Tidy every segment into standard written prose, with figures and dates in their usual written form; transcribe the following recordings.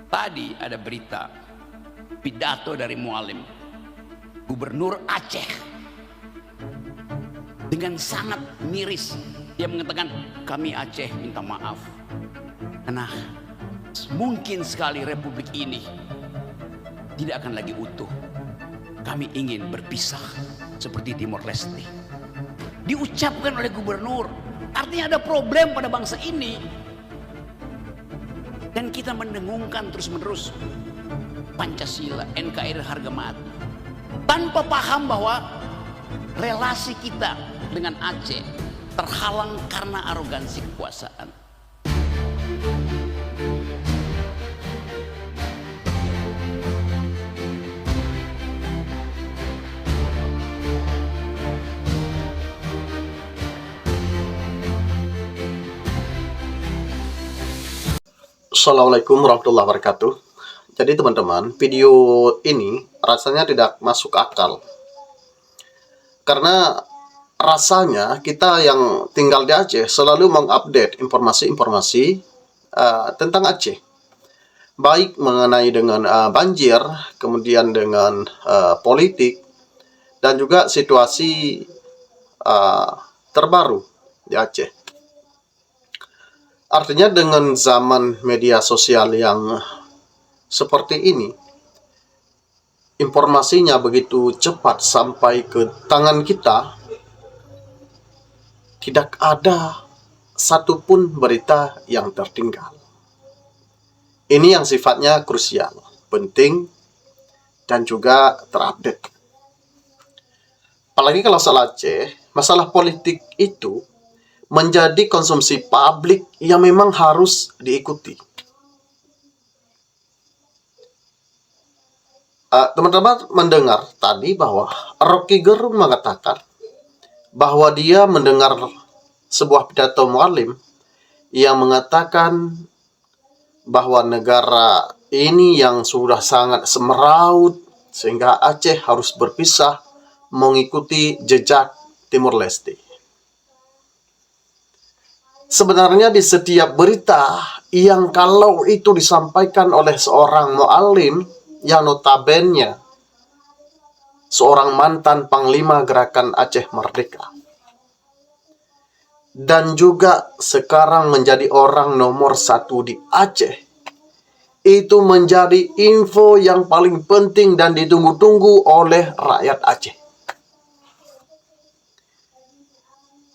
Tadi ada berita pidato dari Mualim, Gubernur Aceh, dengan sangat miris dia mengatakan, kami Aceh minta maaf karena mungkin sekali republik ini tidak akan lagi utuh. Kami ingin berpisah seperti Timor Leste. Diucapkan oleh gubernur, artinya ada problem pada bangsa ini. Dan kita mendengungkan terus-menerus Pancasila, NKRI harga mati, tanpa paham bahwa relasi kita dengan Aceh terhalang karena arogansi kekuasaan. Assalamualaikum warahmatullahi wabarakatuh. Jadi teman-teman, video ini rasanya tidak masuk akal. Karena rasanya kita yang tinggal di Aceh selalu mengupdate informasi-informasi tentang Aceh. Baik mengenai dengan banjir, kemudian dengan politik, dan juga situasi terbaru di Aceh. Artinya dengan zaman media sosial yang seperti ini, informasinya begitu cepat sampai ke tangan kita, tidak ada satupun berita yang tertinggal. Ini yang sifatnya krusial, penting, dan juga terupdate. Apalagi kalau soal Aceh, masalah politik itu menjadi konsumsi publik yang memang harus diikuti. Teman-teman mendengar tadi bahwa Rocky Gerung mengatakan bahwa dia mendengar sebuah pidato Mualim yang mengatakan bahwa negara ini yang sudah sangat semeraut sehingga Aceh harus berpisah mengikuti jejak Timor Leste. Sebenarnya di setiap berita yang kalau itu disampaikan oleh seorang mu'alim yang notabene seorang mantan Panglima Gerakan Aceh Merdeka, dan juga sekarang menjadi orang nomor 1 di Aceh, itu menjadi info yang paling penting dan ditunggu-tunggu oleh rakyat Aceh.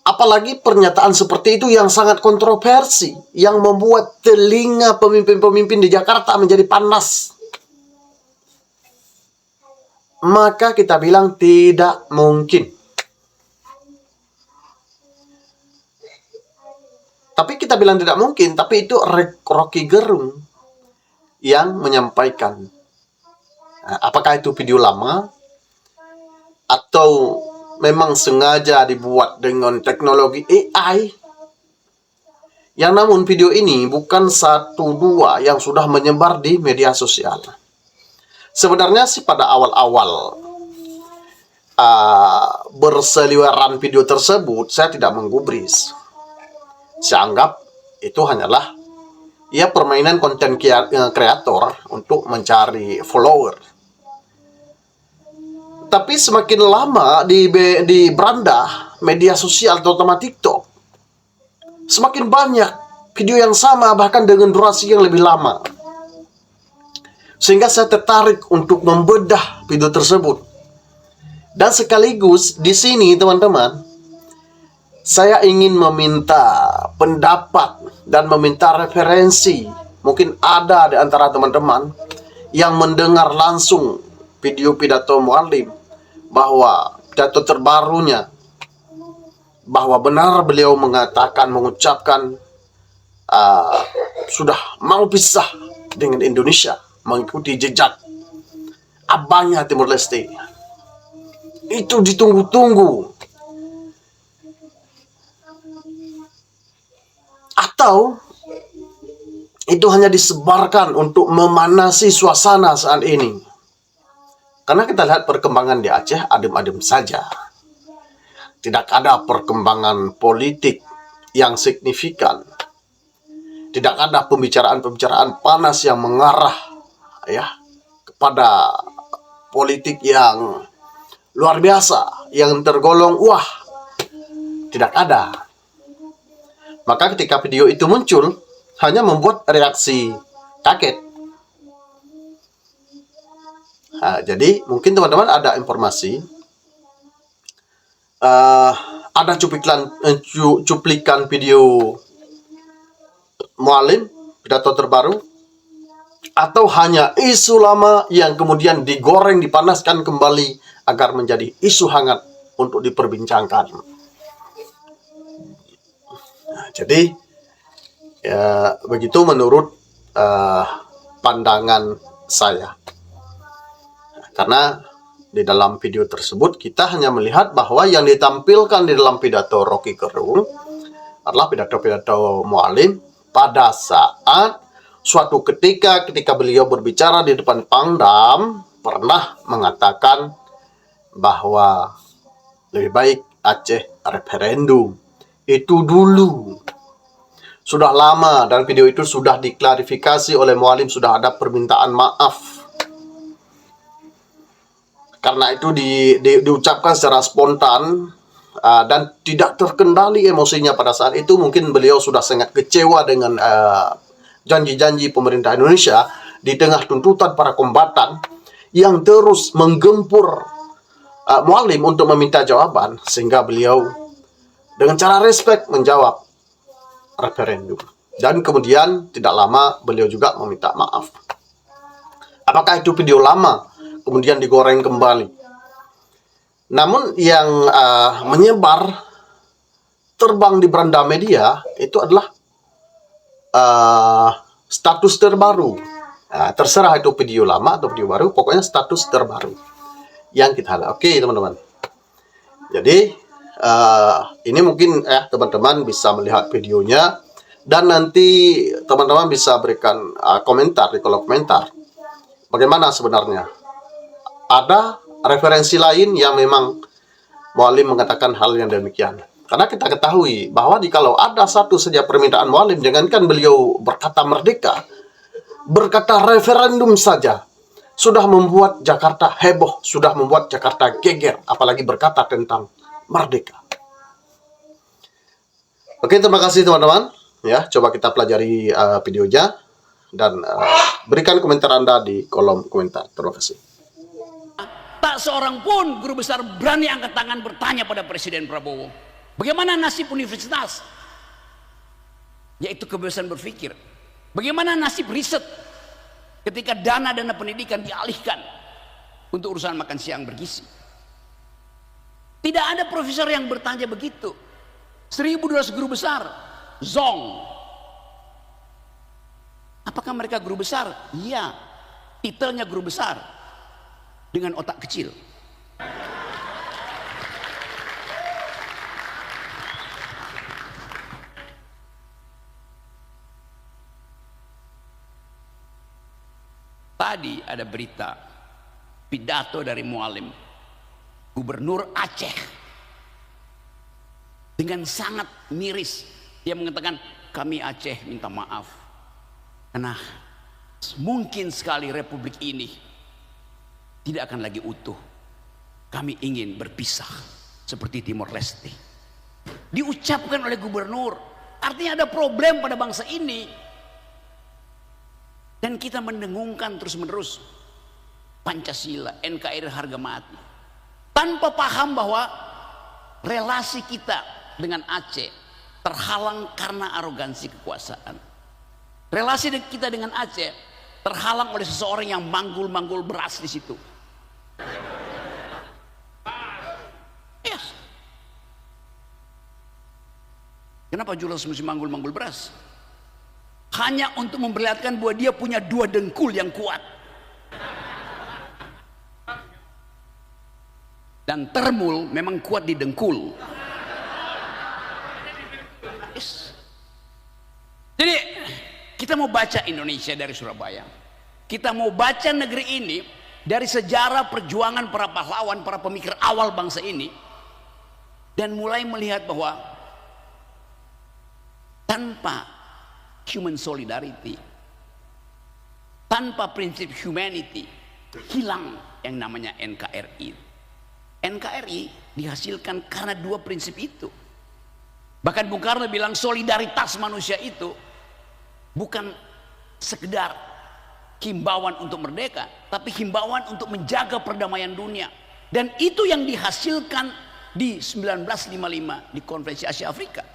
Apalagi pernyataan seperti itu yang sangat kontroversi, yang membuat telinga pemimpin-pemimpin di Jakarta menjadi panas. Maka kita bilang tidak mungkin. Tapi kita bilang tidak mungkin, tapi itu Rocky Gerung yang menyampaikan. Apakah itu video lama atau memang sengaja dibuat dengan teknologi AI? Yang namun video ini bukan 1-2 yang sudah menyebar di media sosial. Sebenarnya sih pada awal-awal berseliweran video tersebut, saya tidak menggubris. Saya anggap itu hanyalah permainan konten kreator untuk mencari follower. Tapi semakin lama di beranda media sosial terutama TikTok, semakin banyak video yang sama bahkan dengan durasi yang lebih lama. Sehingga saya tertarik untuk membedah video tersebut. Dan sekaligus di sini teman-teman, saya ingin meminta pendapat dan meminta referensi. Mungkin ada di antara teman-teman yang mendengar langsung video pidato Mualim, bahwa pidato terbarunya, bahwa benar beliau mengucapkan sudah mau pisah dengan Indonesia, mengikuti jejak abangnya Timor Leste. Itu ditunggu-tunggu. Atau itu hanya disebarkan untuk memanasi suasana saat ini. Karena kita lihat perkembangan di Aceh adem-adem saja. Tidak ada perkembangan politik yang signifikan. tidak ada pembicaraan-pembicaraan panas yang mengarah ya kepada politik yang luar biasa, yang tergolong wah, tidak ada. Maka ketika video itu muncul, hanya membuat reaksi kaget. Nah, jadi mungkin teman-teman ada informasi, ada cuplikan video Mualim, pidato terbaru, atau hanya isu lama yang kemudian digoreng, dipanaskan kembali agar menjadi isu hangat untuk diperbincangkan. Nah, jadi ya begitu menurut pandangan saya. Karena di dalam video tersebut kita hanya melihat bahwa yang ditampilkan di dalam pidato Rocky Gerung adalah pidato-pidato Mualim pada saat suatu ketika beliau berbicara di depan Pangdam pernah mengatakan bahwa lebih baik Aceh referendum. Itu dulu. Sudah lama, dan video itu sudah diklarifikasi oleh Mualim, sudah ada permintaan maaf. Karena itu diucapkan secara spontan dan tidak terkendali emosinya pada saat itu. Mungkin beliau sudah sangat kecewa dengan janji-janji pemerintah Indonesia di tengah tuntutan para kombatan yang terus menggempur Mualim untuk meminta jawaban, sehingga beliau dengan cara respek menjawab referendum. Dan kemudian tidak lama beliau juga meminta maaf. Apakah itu video lama kemudian digoreng kembali? Namun yang menyebar terbang di beranda media itu adalah status terbaru. Nah, terserah itu video lama atau video baru, pokoknya status terbaru yang kita lihat. Oke teman-teman. Jadi ini mungkin teman-teman bisa melihat videonya, dan nanti teman-teman bisa berikan komentar di kolom komentar. Bagaimana sebenarnya? Ada referensi lain yang memang Mualim mengatakan hal yang demikian. Karena kita ketahui bahwa kalau ada satu saja permintaan Mualim, jangankan beliau berkata merdeka, berkata referendum saja sudah membuat Jakarta heboh, sudah membuat Jakarta geger, apalagi berkata tentang merdeka. Oke, terima kasih teman-teman. Ya, coba kita pelajari videonya dan berikan komentar Anda di kolom komentar. Terima kasih. Tak seorang pun guru besar berani angkat tangan bertanya pada Presiden Prabowo, bagaimana nasib universitas? Yaitu kebebasan berpikir. Bagaimana nasib riset ketika dana-dana pendidikan dialihkan untuk urusan makan siang bergizi? Tidak ada profesor yang bertanya begitu. 1.200 guru besar zong. Apakah mereka guru besar? Iya, titelnya guru besar dengan otak kecil. Tadi ada berita pidato dari Mualim, Gubernur Aceh, dengan sangat miris dia mengatakan, kami Aceh minta maaf karena mungkin sekali republik ini tidak akan lagi utuh. Kami ingin berpisah seperti Timor Leste. Diucapkan oleh gubernur. Artinya ada problem pada bangsa ini. Dan kita mendengungkan terus-menerus Pancasila, NKRI harga mati, tanpa paham bahwa relasi kita dengan Aceh terhalang karena arogansi kekuasaan. Relasi kita dengan Aceh terhalang oleh seseorang yang manggul-manggul beras di situ. Yes. Kenapa Jules mesti manggul-manggul beras? Hanya untuk memperlihatkan bahwa dia punya 2 dengkul yang kuat. Dan termul memang kuat di dengkul. Yes. Jadi kita mau baca Indonesia dari Surabaya. Kita mau baca negeri ini dari sejarah perjuangan para pahlawan, para pemikir awal bangsa ini, dan mulai melihat bahwa tanpa human solidarity. Tanpa prinsip humanity, hilang yang namanya NKRI. NKRI dihasilkan karena dua prinsip itu. Bahkan Bung Karno bilang solidaritas manusia itu bukan sekedar himbauan untuk merdeka, tapi himbauan untuk menjaga perdamaian dunia. Dan itu yang dihasilkan di 1955 di Konferensi Asia Afrika.